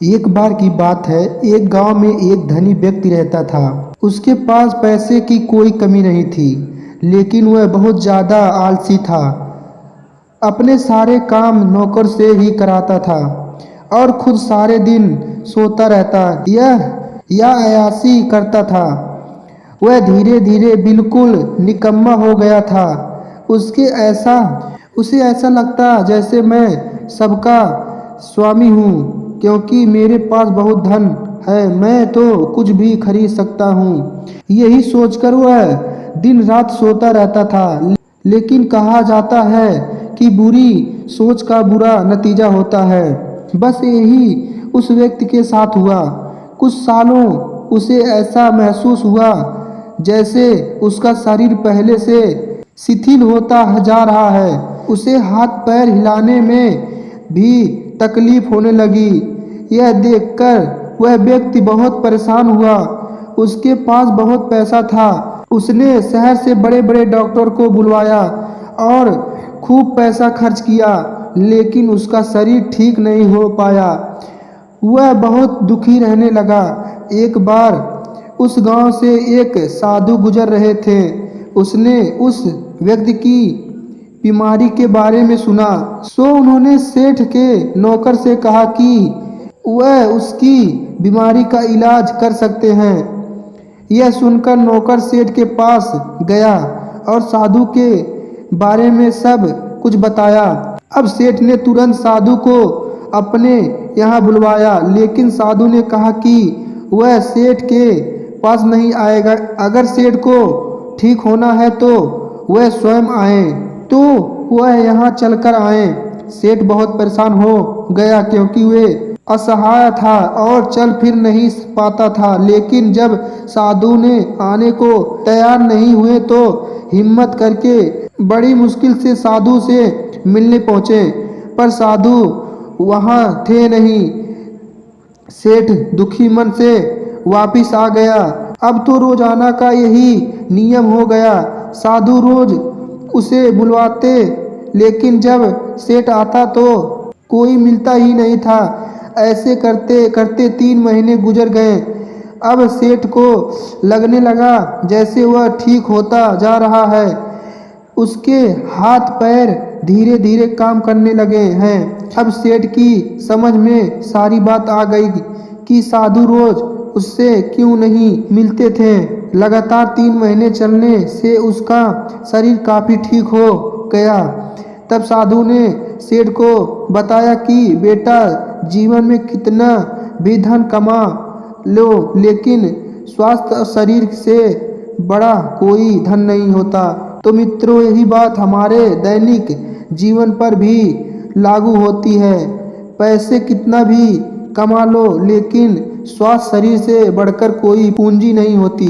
एक बार की बात है, एक गांव में एक धनी व्यक्ति रहता था। उसके पास पैसे की कोई कमी नहीं थी, लेकिन वह बहुत ज़्यादा आलसी था। अपने सारे काम नौकर से ही कराता था और खुद सारे दिन सोता रहता या अय्याशी करता था। वह धीरे धीरे बिल्कुल निकम्मा हो गया था। उसे ऐसा लगता जैसे मैं सबका स्वामी हूँ, क्योंकि मेरे पास बहुत धन है, मैं तो कुछ भी खरीद सकता हूँ। यही सोचकर वह दिन रात सोता रहता था। लेकिन कहा जाता है कि बुरी सोच का बुरा नतीजा होता है। बस यही उस व्यक्ति के साथ हुआ। कुछ सालों उसे ऐसा महसूस हुआ जैसे उसका शरीर पहले से शिथिल होता जा रहा है। उसे हाथ पैर हिलाने में भी तकलीफ होने लगी। यह देखकर वह व्यक्ति बहुत परेशान हुआ। उसके पास बहुत पैसा था। उसने शहर से बड़े बड़े डॉक्टर को बुलवाया और खूब पैसा खर्च किया, लेकिन उसका शरीर ठीक नहीं हो पाया। वह बहुत दुखी रहने लगा। एक बार उस गांव से एक साधु गुजर रहे थे। उसने उस व्यक्ति की बीमारी के बारे में सुना, सो उन्होंने सेठ के नौकर से कहा कि वह उसकी बीमारी का इलाज कर सकते हैं। यह सुनकर नौकर सेठ के पास गया और साधु के बारे में सब कुछ बताया। अब सेठ ने तुरंत साधु को अपने यहाँ बुलवाया, लेकिन साधु ने कहा कि वह सेठ के पास नहीं आएगा। अगर सेठ को ठीक होना है तो वह स्वयं आए, तो वह यहाँ चलकर आए। सेठ बहुत परेशान हो गया, क्योंकि वे असहाय था और चल फिर नहीं पाता था। लेकिन जब साधु ने आने को तैयार नहीं हुए तो हिम्मत करके बड़ी मुश्किल से साधु से मिलने पहुँचे, पर साधु वहाँ थे नहीं। सेठ दुखी मन से वापिस आ गया। अब तो रोजाना का यही नियम हो गया। साधु रोज उसे बुलवाते, लेकिन जब सेठ आता तो कोई मिलता ही नहीं था। ऐसे करते करते 3 महीने गुजर गए। अब सेठ को लगने लगा जैसे वह ठीक होता जा रहा है। उसके हाथ पैर धीरे धीरे काम करने लगे हैं। अब सेठ की समझ में सारी बात आ गई कि साधु रोज उससे क्यों नहीं मिलते थे। लगातार 3 महीने चलने से उसका शरीर काफ़ी ठीक हो गया। तब साधु ने सेठ को बताया कि बेटा, जीवन में कितना भी धन कमा लो, लेकिन स्वास्थ्य और शरीर से बड़ा कोई धन नहीं होता। तो मित्रों, यही बात हमारे दैनिक जीवन पर भी लागू होती है। पैसे कितना भी कमा लो, लेकिन स्वास्थ्य शरीर से बढ़कर कोई पूंजी नहीं होती।